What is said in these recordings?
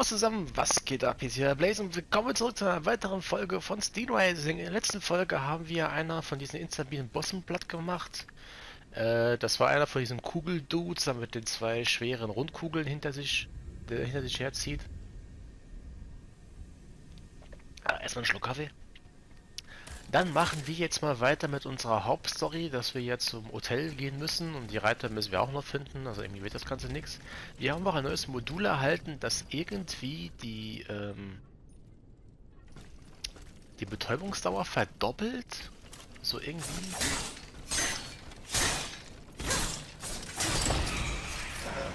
Servus zusammen, was geht ab? Hier ist hier Blaze und willkommen zurück zu einer weiteren Folge von Steelrising. In der letzten Folge haben wir einer von diesen instabilen Bossen platt gemacht. Das war einer von diesen Kugeldudes, der mit den zwei schweren Rundkugeln der hinter sich herzieht. Erstmal einen Schluck Kaffee. Dann machen wir jetzt mal weiter mit unserer Hauptstory, dass wir jetzt zum Hotel gehen müssen und die Reiter müssen wir auch noch finden, also irgendwie wird das Ganze nichts. Wir haben auch ein neues Modul erhalten, das irgendwie die Betäubungsdauer verdoppelt. So irgendwie.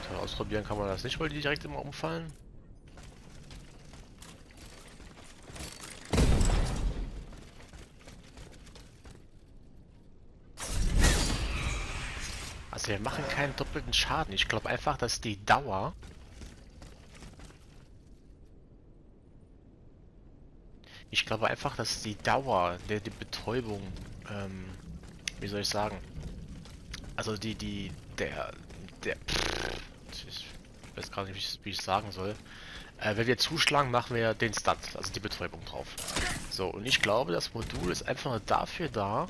Und ausprobieren kann man das nicht, weil die direkt immer umfallen. Also wir machen keinen doppelten Schaden. Ich glaube einfach, dass die Dauer... Ich glaube einfach, dass die Dauer die Betäubung, wie soll ich sagen? Also ich weiß gar nicht, wie ich sagen soll. Wenn wir zuschlagen, machen wir den Stat, also die Betäubung drauf. So, und ich glaube, das Modul ist einfach nur dafür da,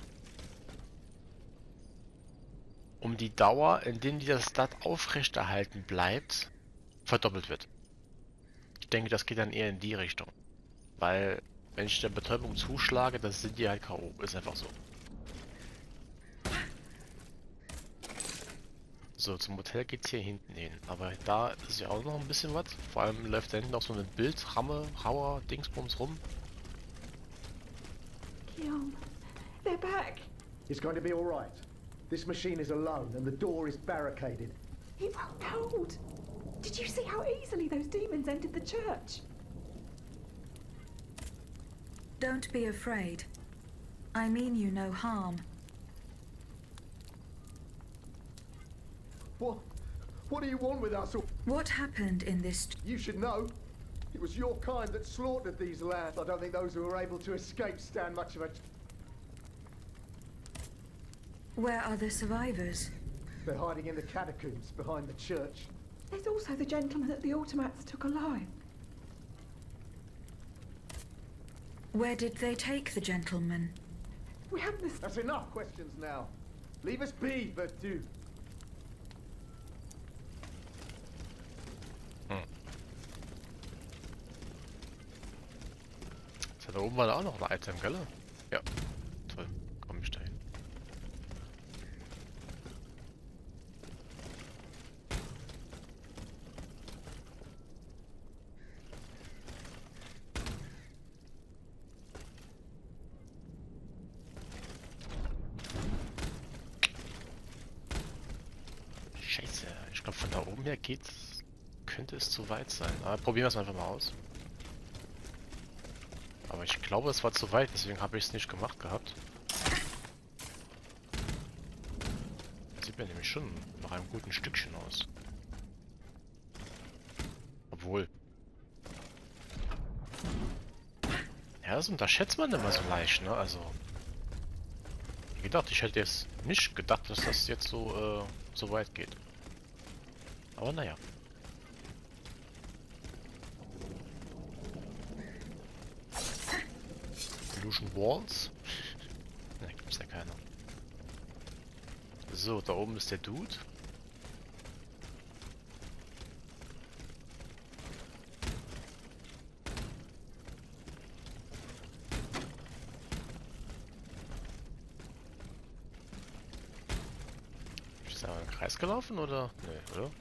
um die Dauer, in der dieser Stat aufrechterhalten bleibt, verdoppelt wird. Ich denke, das geht dann eher in die Richtung. Weil, wenn ich der Betäubung zuschlage, dann sind die halt K.O. Ist einfach so. So, zum Hotel geht's hier hinten hin. Aber da ist ja auch noch ein bisschen was. Vor allem läuft da hinten noch so eine Bildramme, Hauer, Dingsbums rum. Guillaume, they're back. It's going to be all right. This machine is alone and the door is barricaded. He won't hold. Did you see how easily those demons entered the church? Don't be afraid. I mean you no harm. What do you want with us? What happened in this... You should know. It was your kind that slaughtered these lands. I don't think those who were able to escape stand much of a... Where are the survivors? They're hiding in the catacombs behind the church. There's also the gentleman that the automats took alive. Where did they take the gentleman? We have this... That's enough questions now. Leave us be, Vertu. Da oben war da auch noch ein Item, gell? Ja. Toll. Komm ich da hin. Scheiße. Ich glaube, von da oben her könnte es zu weit sein. Aber probieren wir es einfach mal aus. Aber ich glaube, es war zu weit, deswegen habe ich es nicht gemacht gehabt. Sieht mir nämlich schon nach einem guten Stückchen aus. Obwohl. Ja, das unterschätzt man immer so leicht, ne? Also. Wie gedacht, ich hätte jetzt nicht gedacht, dass das jetzt so weit geht. Aber naja. Walls? Ne, gibt's ja keine. So, da oben ist der Dude. Ist er im Kreis gelaufen oder? Ne, oder?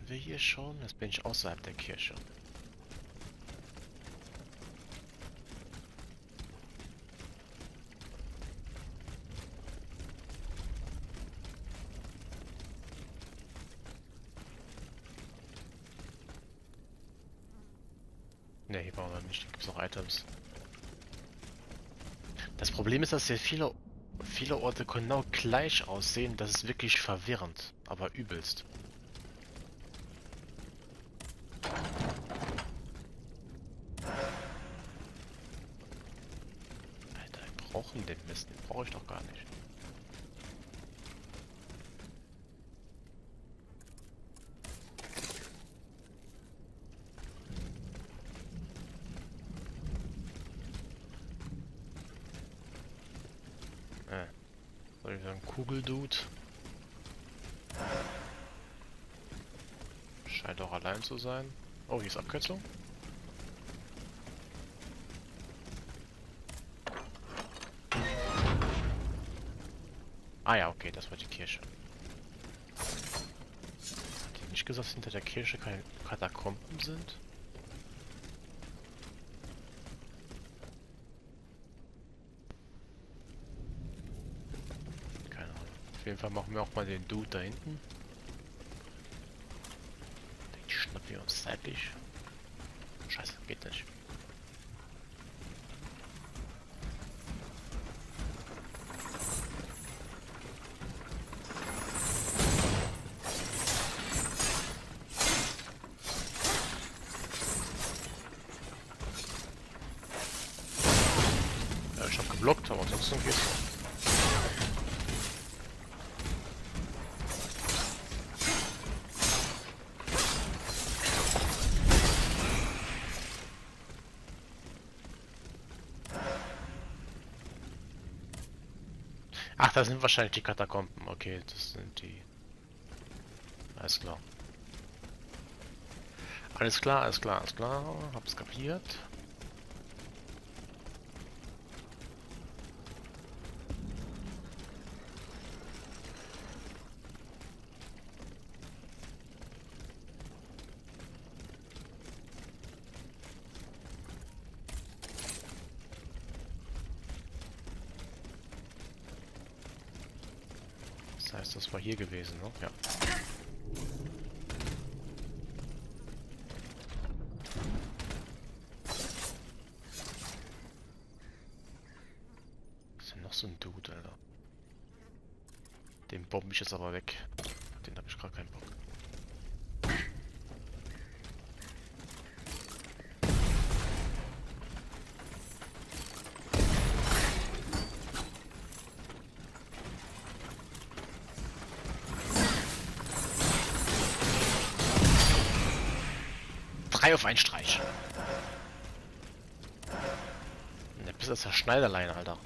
Wir hier schon? Jetzt bin ich außerhalb der Kirche. Ne, hier brauchen wir nicht. Hier gibt es noch Items. Das Problem ist, dass hier viele Orte genau gleich aussehen. Das ist wirklich verwirrend. Aber übelst. Alter, wir brauchen den Mist. Den brauche ich doch gar nicht. Soll ich sagen, Kugeldude? Scheint auch allein zu sein. Oh, hier ist Abkürzung. Ah ja, okay, das war die Kirche. Hat die nicht gesagt, dass hinter der Kirche keine Katakomben sind? Auf jeden Fall machen wir auch mal den Dude da hinten. Den schnappen wir uns seitlich. Scheiße, geht nicht. Ja, ich hab geblockt, aber ansonsten geht's. Ach, das sind wahrscheinlich die Katakomben. Okay, das sind die. Alles klar. Alles klar, alles klar, alles klar. Hab's kapiert. Das heißt, das war hier gewesen, ne? Ja. Ist denn noch so ein Dude, Alter? Den bombe ich jetzt aber weg. Den habe ich gerade keinen Bock. Auf einen Streich. Ne, bis das Schneiderlein, Alter.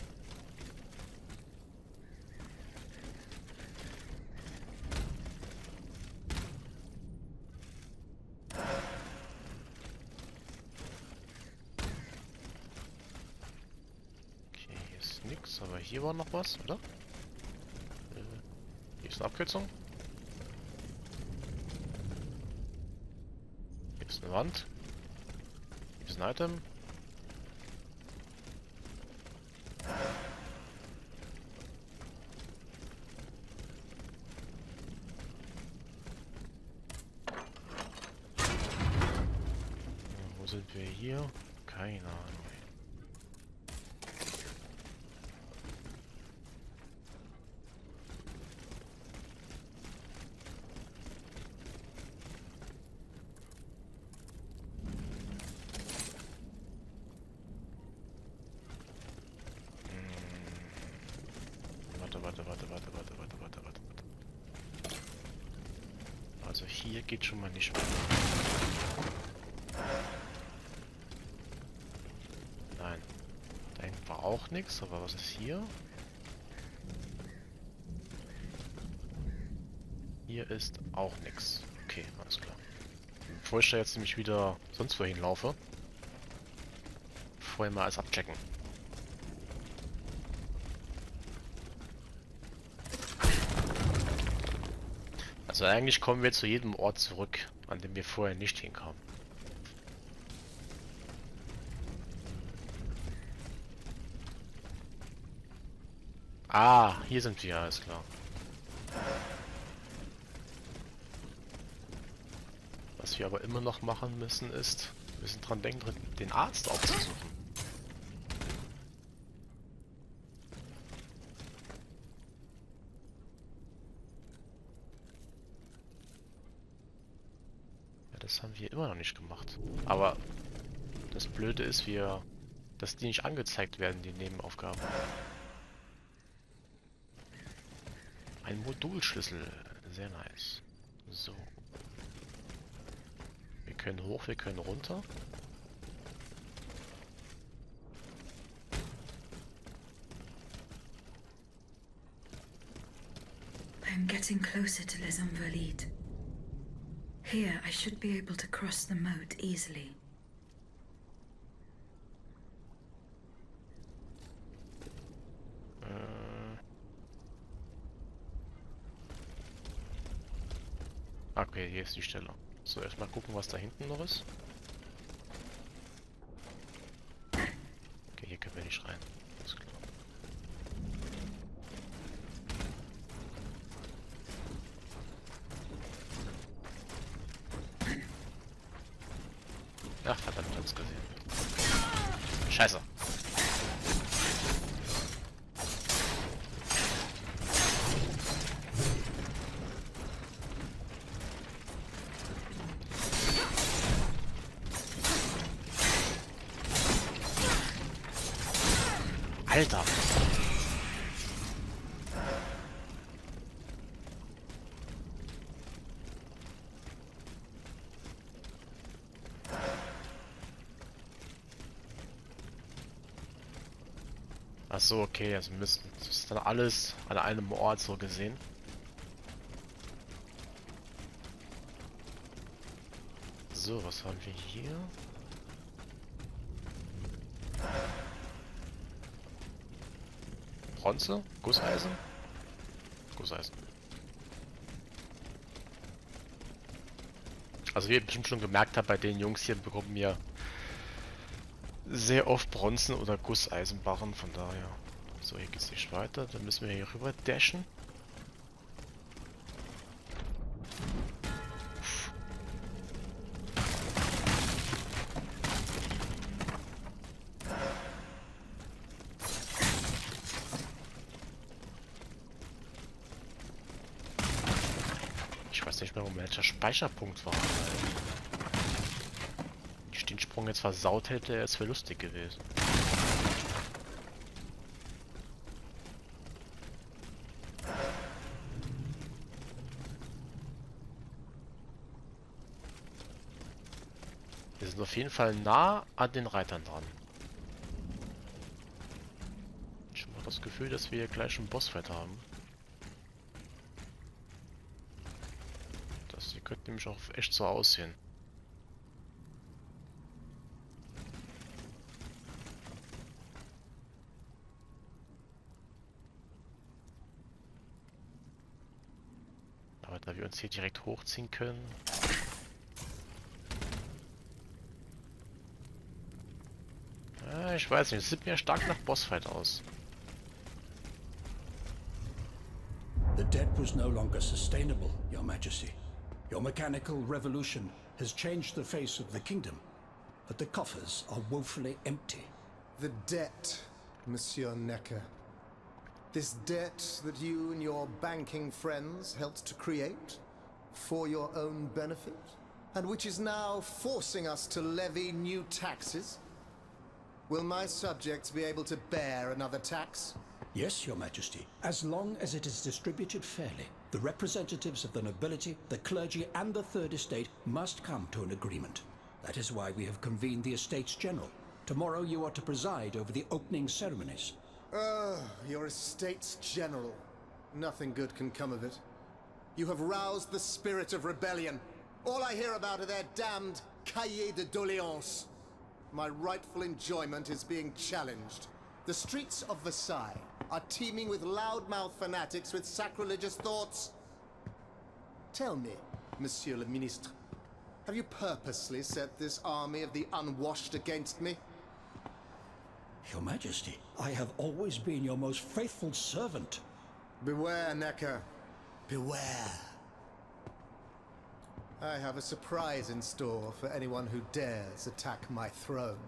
Okay, hier ist nix, aber hier war noch was, oder? Hier ist eine Abkürzung. Hier ist eine Wand. Hier ist ein Item. Wo sind wir hier? Keine Ahnung. Warte. Also hier geht schon mal nicht mehr. Nein. Da hinten war auch nichts, aber was ist hier? Hier ist auch nichts. Okay, alles klar. Bevor ich da jetzt nämlich wieder sonst wohin laufe, vorher mal alles abchecken. Also eigentlich kommen wir zu jedem Ort zurück, an dem wir vorher nicht hinkamen. Ah, hier sind wir, alles klar. Was wir aber immer noch machen müssen ist, müssen dran denken, den Arzt aufzusuchen. Ja, das haben wir immer noch nicht gemacht. Aber das Blöde ist, dass die nicht angezeigt werden, die Nebenaufgaben. Ein Modulschlüssel. Sehr nice. So. Wir können hoch, wir können runter. I'm getting closer to Les Invalides. Here, I should be able to cross the moat easily. Okay, hier ist die Stelle. So, erstmal gucken, was da hinten noch ist. Okay, hier können wir nicht rein. Alles klar. Ach, verdammt, ich hab's gesehen. Scheiße. Alter! Ach so, okay, also müssen das ist dann alles an einem Ort so gesehen. So, was haben wir hier? Bronze? Gusseisen? Gusseisen. Also wie ihr bestimmt schon gemerkt habt, bei den Jungs hier bekommen wir sehr oft Bronzen oder Gusseisenbarren, von daher. So, hier geht's nicht weiter, dann müssen wir hier rüber dashen. Ich weiß nicht mehr, wo welcher Speicherpunkt war. Wenn ich den Sprung jetzt versaut hätte, wäre es für lustig gewesen. Wir sind auf jeden Fall nah an den Reitern dran. Ich habe das Gefühl, dass wir hier gleich einen Bossfight haben. Das hier könnte nämlich auch echt so aussehen. Aber da wir uns hier direkt hochziehen können. Ich weiß nicht, es sieht mir stark nach Bossfight aus. The debt was no longer sustainable, Your Majesty. Your mechanical revolution has changed the face of the kingdom, but the coffers are woefully empty. The debt, Monsieur Necker. This debt that you and your banking friends helped to create for your own benefit, and which is now forcing us to levy new taxes. Will my subjects be able to bear another tax? Yes, Your Majesty, as long as it is distributed fairly. The representatives of the nobility, the clergy, and the Third Estate must come to an agreement. That is why we have convened the Estates General. Tomorrow you are to preside over the opening ceremonies. Your Estates General. Nothing good can come of it. You have roused the spirit of rebellion. All I hear about are their damned cahiers de doléances. My rightful enjoyment is being challenged. The streets of Versailles are teeming with loudmouth fanatics with sacrilegious thoughts. Tell me, Monsieur le Ministre, have you purposely set this army of the unwashed against me? Your Majesty, I have always been your most faithful servant. Beware, Necker. Beware. I have a surprise in store for anyone who dares attack my throne.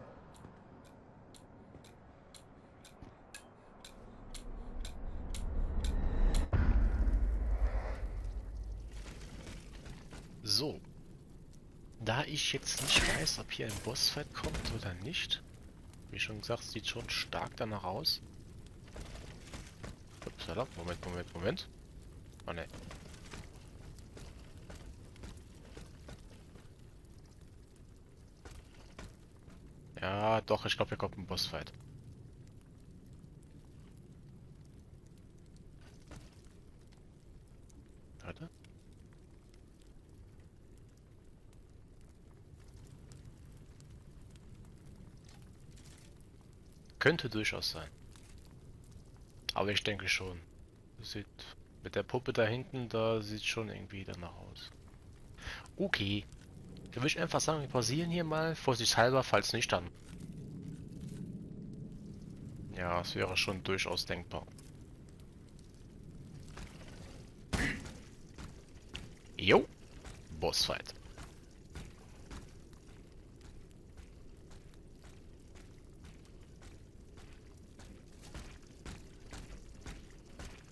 So. Da ich jetzt nicht weiß, ob hier ein Bossfight kommt oder nicht. Wie schon gesagt, sieht schon stark danach aus. Upsala, Moment. Oh ne. Ja, doch, ich glaube, hier kommt ein Bossfight. Warte. Könnte durchaus sein. Aber ich denke schon. Das sieht mit der Puppe da hinten, da sieht schon irgendwie danach aus. Okay. Dann würde ich einfach sagen, wir pausieren hier mal, vorsichtshalber, falls nicht dann. Ja, es wäre schon durchaus denkbar. Jo, Bossfight.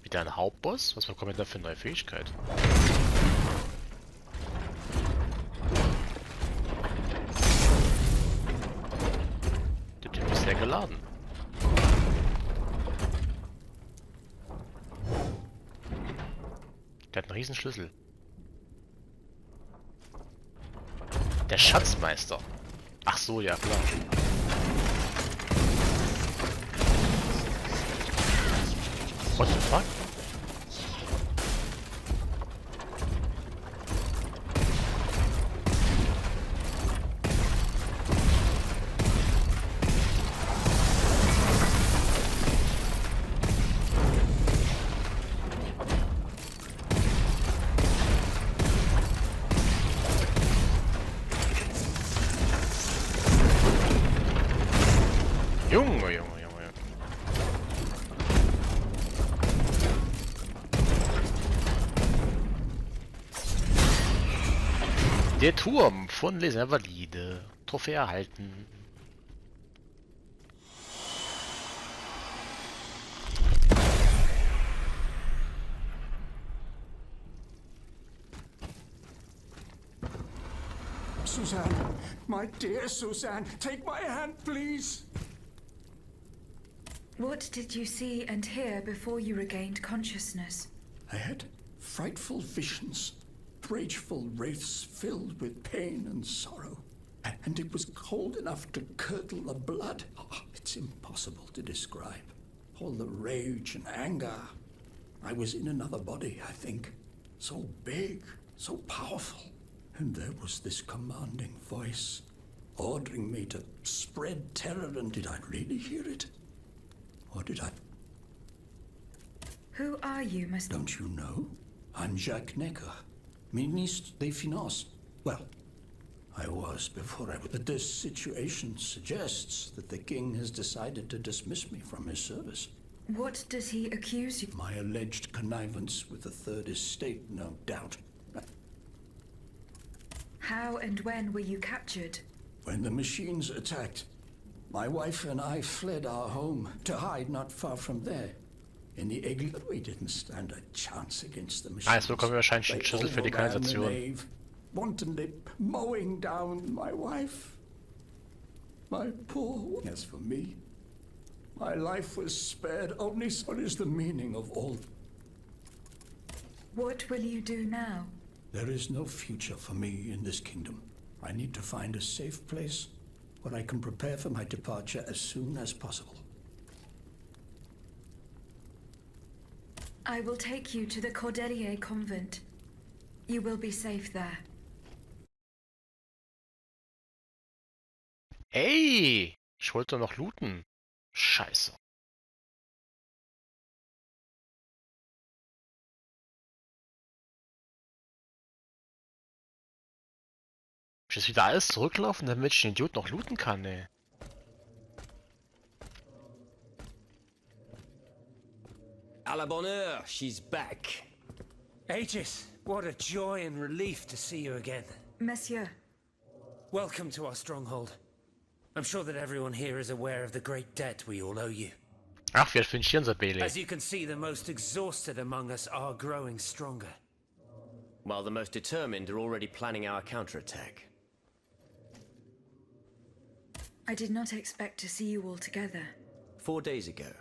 Wieder ein Hauptboss? Was bekommen wir da für eine neue Fähigkeit? Der Typ ist sehr geladen. Der hat einen riesen Schlüssel. Der Schatzmeister. Ach so, ja klar. What the fuck? Junge. Der Turm von Les Invalides. Trophäe erhalten. Suzanne, my dear Suzanne, take my hand, please. What did you see and hear before you regained consciousness? I had frightful visions, rageful wraiths filled with pain and sorrow. And it was cold enough to curdle the blood. Oh, it's impossible to describe. All the rage and anger. I was in another body, I think. So big, so powerful. And there was this commanding voice, ordering me to spread terror, and did I really hear it? Or did I? Who are you, Mr. Don't you know? I'm Jacques Necker, Ministre des Finances. Well, I was before I was. But this situation suggests that the king has decided to dismiss me from his service. What does he accuse you? My alleged connivance with the Third Estate, no doubt. How and when were you captured? When the machines attacked, my wife and I fled our home to hide not far from there. In the Aigle, we didn't stand a chance against the machines. Jetzt bekommen wir wahrscheinlich einen Schlüssel für die Kanalisation. Wantonly mowing down my wife. My poor. As for me, my life was spared only. What is the meaning of all? What will you do now? There is no future for me in this kingdom. I need to find a safe place where I can prepare for my departure as soon as possible. I will take you to the Cordelier convent. You will be safe there. Ey! Ich wollte noch looten. Scheiße. Ich muss jetzt wieder alles zurücklaufen, damit ich den Idiot noch looten kann, ey. À la bonne heure, she's back. Aegis, What a joy and relief to see you again. Monsieur, Welcome to our stronghold. I'm sure that everyone here is aware of the great debt we all owe you. Ach, wir fingieren so, Bailey. As you can see, the most exhausted among us are growing stronger. While the most determined are already planning our counterattack. I did not expect to see you all together. 4 days ago,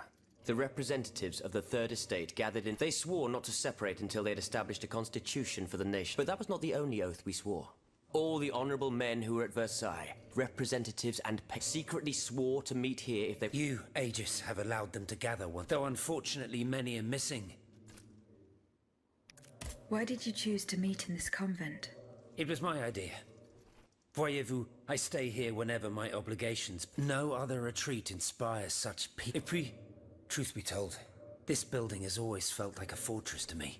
the representatives of the Third Estate gathered in. They swore not to separate until they had established a constitution for the nation. But that was not the only oath we swore. All the honorable men who were at Versailles, representatives and secretly swore to meet here if they... You, Aegis, have allowed them to gather one, though unfortunately many are missing. Why did you choose to meet in this convent? It was my idea. Voyez-vous, I stay here whenever my obligations. No other retreat inspires such people. Truth be told, this building has always felt like a fortress to me.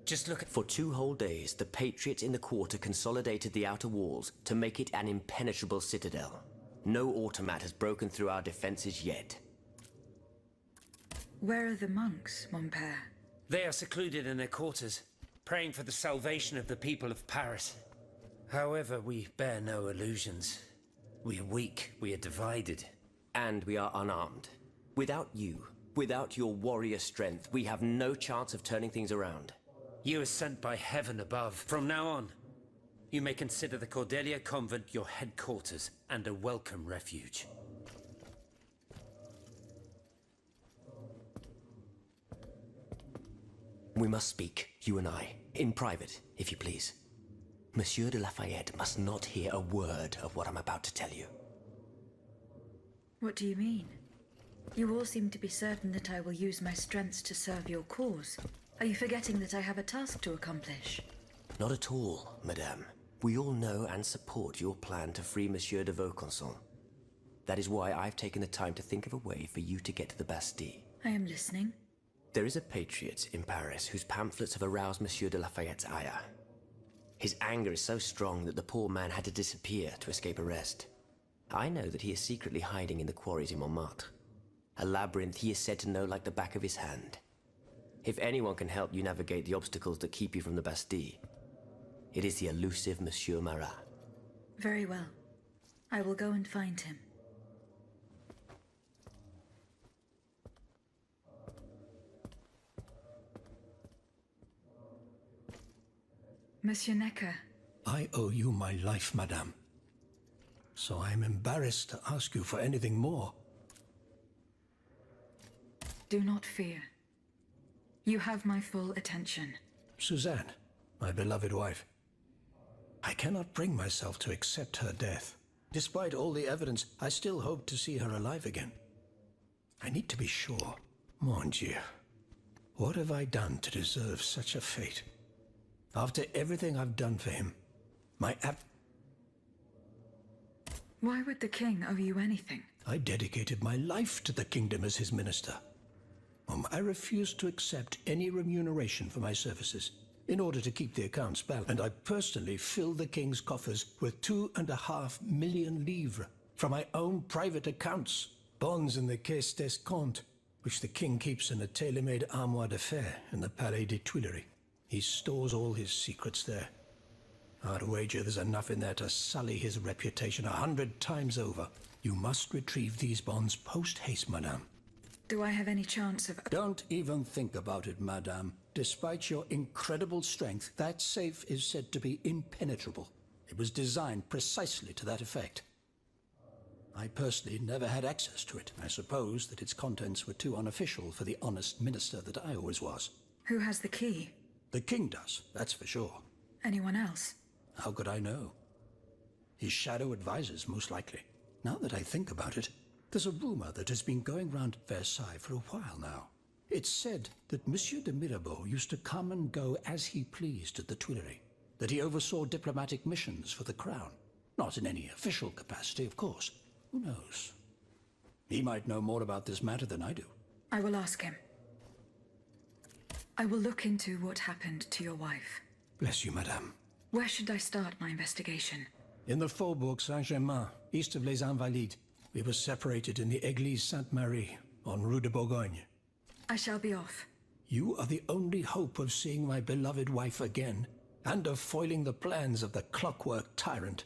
Just look at... For 2 whole days, the Patriots in the quarter consolidated the outer walls to make it an impenetrable citadel. No automat has broken through our defenses yet. Where are the monks, mon père? They are secluded in their quarters, praying for the salvation of the people of Paris. However, we bear no illusions. We are weak, we are divided. And we are unarmed. Without you, without your warrior strength, we have no chance of turning things around. You are sent by heaven above. From now on, you may consider the Cordelia Convent your headquarters and a welcome refuge. We must speak, you and I, in private, if you please. Monsieur de Lafayette must not hear a word of what I'm about to tell you. What do you mean? You all seem to be certain that I will use my strengths to serve your cause. Are you forgetting that I have a task to accomplish? Not at all, madame. We all know and support your plan to free Monsieur de Vaucanson. That is why I've taken the time to think of a way for you to get to the Bastille. I am listening. There is a patriot in Paris whose pamphlets have aroused Monsieur de Lafayette's ire. His anger is so strong that the poor man had to disappear to escape arrest. I know that he is secretly hiding in the quarries in Montmartre. A labyrinth he is said to know like the back of his hand. If anyone can help you navigate the obstacles that keep you from the Bastille, it is the elusive Monsieur Marat. Very well. I will go and find him. Monsieur Necker. I owe you my life, madame. So I am embarrassed to ask you for anything more. Do not fear. You have my full attention. Suzanne, my beloved wife. I cannot bring myself to accept her death. Despite all the evidence, I still hope to see her alive again. I need to be sure. Mon Dieu. What have I done to deserve such a fate? After everything I've done for him, Why would the king owe you anything? I dedicated my life to the kingdom as his minister. I refused to accept any remuneration for my services in order to keep the accounts balanced, and I personally filled the king's coffers with 2.5 million livres from my own private accounts, bonds in the Caisse d'Escompte, which the king keeps in a tailor-made armoire de fer in the Palais des Tuileries. He stores all his secrets there. I'd wager there's enough in there to sully his reputation 100 times over. You must retrieve these bonds post-haste, madame. Do I have any chance of... Don't even think about it, madame. Despite your incredible strength, that safe is said to be impenetrable. It was designed precisely to that effect. I personally never had access to it. I suppose that its contents were too unofficial for the honest minister that I always was. Who has the key? The king does, that's for sure. Anyone else? How could I know? His shadow advisors, most likely. Now that I think about it, there's a rumor that has been going round Versailles for a while now. It's said that Monsieur de Mirabeau used to come and go as he pleased at the Tuileries, that he oversaw diplomatic missions for the crown. Not in any official capacity, of course. Who knows? He might know more about this matter than I do. I will ask him. I will look into what happened to your wife. Bless you, madame. Where should I start my investigation? In the Faubourg Saint-Germain, east of Les Invalides. We were separated in the Église Sainte-Marie, on Rue de Bourgogne. I shall be off. You are the only hope of seeing my beloved wife again, and of foiling the plans of the clockwork tyrant.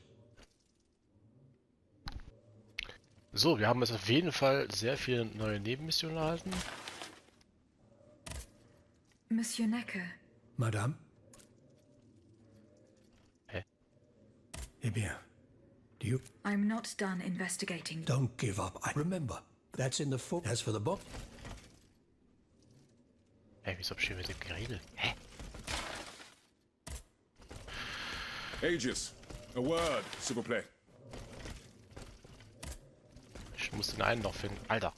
So, wir haben jetzt auf jeden Fall sehr viele neue Nebenmissionen erhalten. Monsieur Necker, Madame? Hä? Eh bien, do you... I'm not done investigating. Don't give up. Remember, that's in the fort. As for the box... Hey, wieso hab ich hier mit dem geredet? Hä? Aegis, a word, s'il vous plaît. Ich muss den einen noch finden. Alter.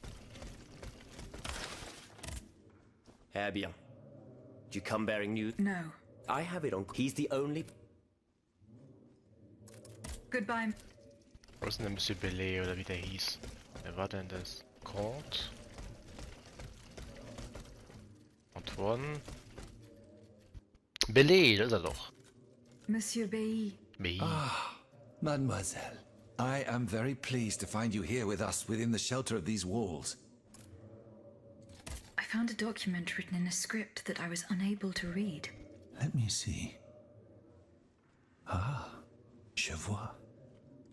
Eh bien. Do you come bearing news? No. I have it on. He's the only... Goodbye. Wo ist denn der Monsieur Belay oder wie der hieß? Wer war denn das? Comte? Antoine? Belay, da ist er doch. Monsieur Bay. Me. Mademoiselle, I am very pleased to find you here with us within the shelter of these walls. I found a document written in a script that I was unable to read. Let me see. Ah, je vois.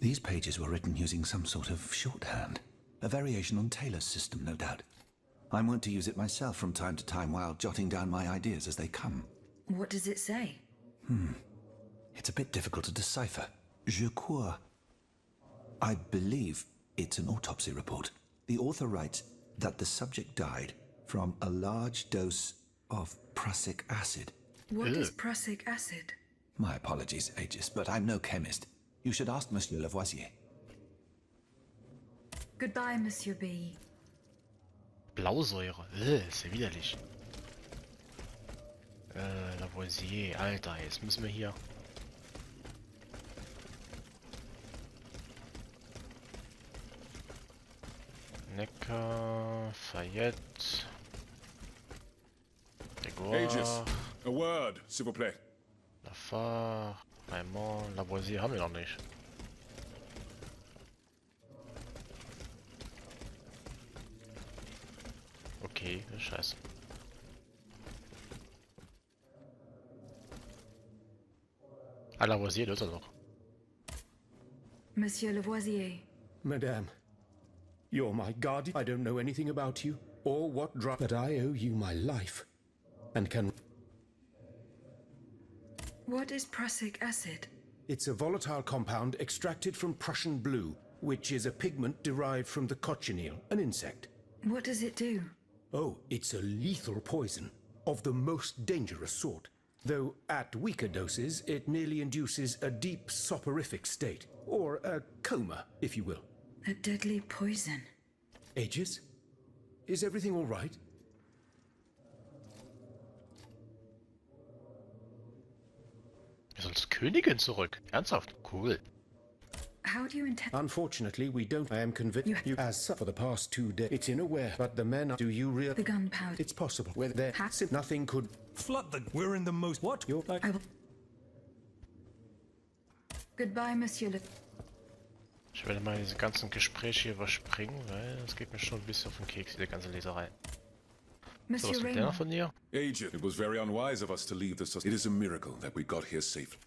These pages were written using some sort of shorthand. A variation on Taylor's system, no doubt. I'm wont to use it myself from time to time while jotting down my ideas as they come. What does it say? It's a bit difficult to decipher. Je crois. I believe it's an autopsy report. The author writes that the subject died from a large dose of prussic acid. What is prussic acid? My apologies, Aegis, but I'm no chemist. You should ask Monsieur Lavoisier. Goodbye, Monsieur B. Blausäure. Ist ja widerlich. Lavoisier. Alter, jetzt müssen wir hier... Neckar, Fayette... Aegis, a word, s'il vous plaît. Lafare, Raymond, Lavoisier haben wir noch nicht. Okay, scheiße. Ah, Lavoisier, das ist er doch. Monsieur Lavoisier. Madame, you're my guardian. I don't know anything about you, or what drug... But I owe you my life, and can... What is prussic acid? It's a volatile compound extracted from Prussian blue, which is a pigment derived from the cochineal, an insect. What does it do? Oh, it's a lethal poison, of the most dangerous sort. Though at weaker doses, it merely induces a deep soporific state, or a coma, if you will. A deadly poison. Aegis? Is everything all right? Wir sollen zur Königin zurück. Ernsthaft? Cool. How do you intend... Unfortunately, we don't. I am convinced you as for the past 2 days. It's inaware, but the men are... Do you real... The gunpowder. It's possible. Where there... Ha- Nothing could... Flood the... We're in the most... What? You're like... I will... Goodbye, Monsieur Le... Ich werde mal diese ganzen Gespräche hier überspringen, weil es geht mir schon ein bisschen auf den Keks, diese ganze Leserei. So, was Monsieur gibt der noch Raymond. von dir? Aegis, it was very unwise of us to leave this. It is a miracle that we got here safely.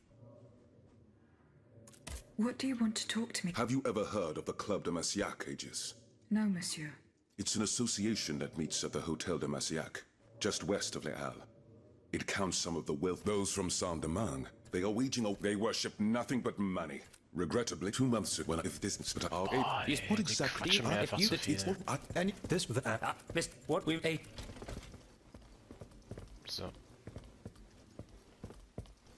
What do you want to talk to me? Have you ever heard of the Club de Massiac, Aegis? No, Monsieur. It's an association that meets at the Hotel de Massiac, just west of Les Halles. It counts some of the wealth. Those from Saint-Domingue, they are waging a... They worship nothing but money. Regrettably, 2 months ago, if this... But our... Ey, what die exactly... quatschen mir einfach zu viel. Any... This with... Mist, what we... Hey... So.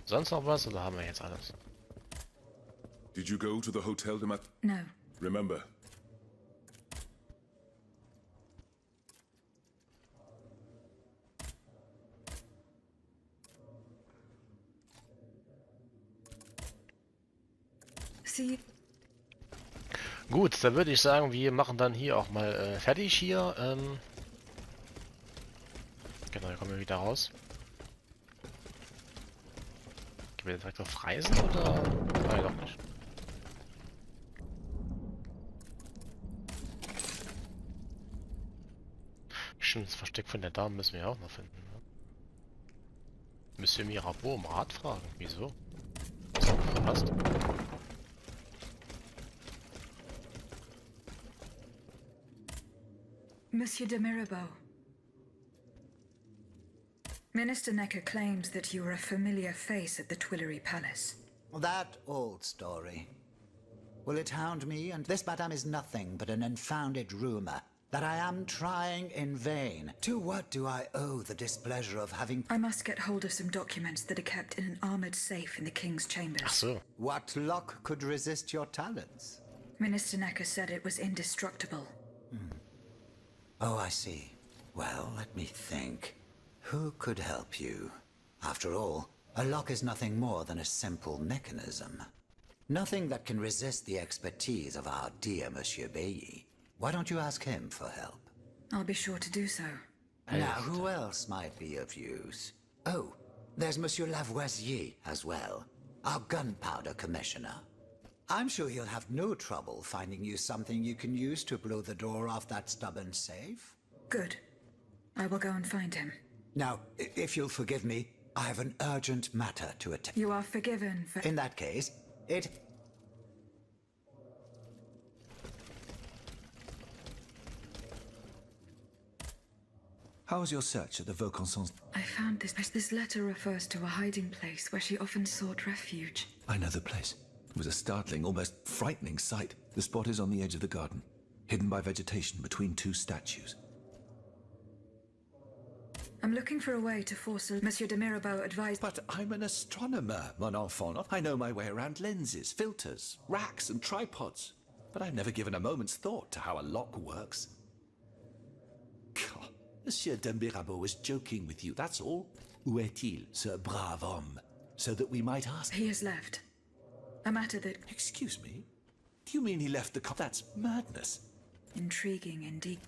Sonst noch was oder haben wir jetzt alles? Did you go to the Hotel de Massiac? No. Remember, See... Gut, dann würde ich sagen, wir machen dann hier auch mal fertig hier. Genau, hier kommen wir wieder raus. Gehen wir direkt auf Reisen oder? Nein, doch nicht. Stimmt, das Versteck von der Dame müssen wir auch noch finden. Ne? Monsieur Mirabeau um Rat fragen. Wieso? Was hat verpasst? Monsieur de Mirabeau. Minister Necker claims that you are a familiar face at the Tuileries Palace. That old story. Will it hound me? And this, madame, is nothing but an unfounded rumor that I am trying in vain. To what do I owe the displeasure of having... I must get hold of some documents that are kept in an armored safe in the King's chambers. Ach so. What luck could resist your talents? Minister Necker said it was indestructible. Oh, I see. Well, let me think. Who could help you? After all, a lock is nothing more than a simple mechanism. Nothing that can resist the expertise of our dear Monsieur Bailly. Why don't you ask him for help? I'll be sure to do so. Now, who else might be of use? Oh, there's Monsieur Lavoisier as well, our gunpowder commissioner. I'm sure he'll have no trouble finding you something you can use to blow the door off that stubborn safe. Good. I will go and find him. Now, if you'll forgive me, I have an urgent matter to attend. You are forgiven for... In that case, it... How was your search at the Vaucansons? I found this. This letter refers to a hiding place where she often sought refuge. I know the place. It was a startling, almost frightening sight. The spot is on the edge of the garden, hidden by vegetation between two statues. I'm looking for a way to force Monsieur de Mirabeau advised... But I'm an astronomer, mon enfant. I know my way around lenses, filters, racks and tripods. But I've never given a moment's thought to how a lock works. God, Monsieur de Mirabeau was joking with you, that's all. Où est-il, ce brave homme? So that we might ask... He has left. A matter that... Excuse me? Do you mean he left the That's madness. Intriguing indeed.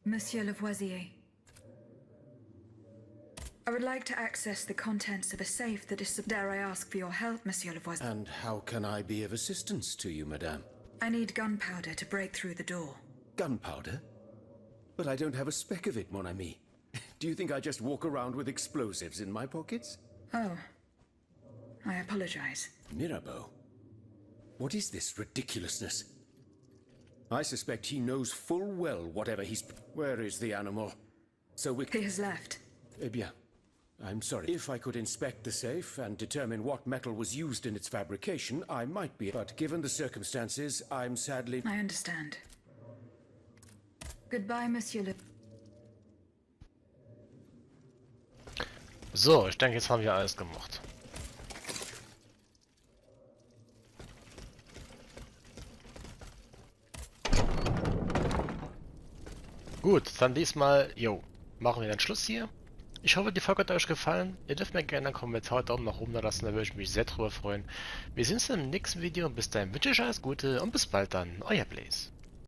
Monsieur Lavoisier. I would like to access the contents of a safe that is... Dare I ask for your help, Monsieur Lavoisier? And how can I be of assistance to you, madame? I need gunpowder to break through the door. Gunpowder? But I don't have a speck of it, mon ami. Do you think I just walk around with explosives in my pockets? Oh. I apologize. Mirabeau? What is this ridiculousness? I suspect he knows full well whatever he's... Where is the animal? So we... He has left. Eh bien, I'm sorry. If I could inspect the safe and determine what metal was used in its fabrication, I might be... But given the circumstances, I'm sadly... I understand. Goodbye, Monsieur Le... So, ich denke, jetzt haben wir alles gemacht. Gut, dann diesmal, machen wir den Schluss hier. Ich hoffe, die Folge hat euch gefallen. Ihr dürft mir gerne einen Kommentar, Daumen nach oben da lassen, da würde ich mich sehr drüber freuen. Wir sehen uns im nächsten Video. Bis dahin wünsche ich euch alles Gute und bis bald dann. Euer Blaze.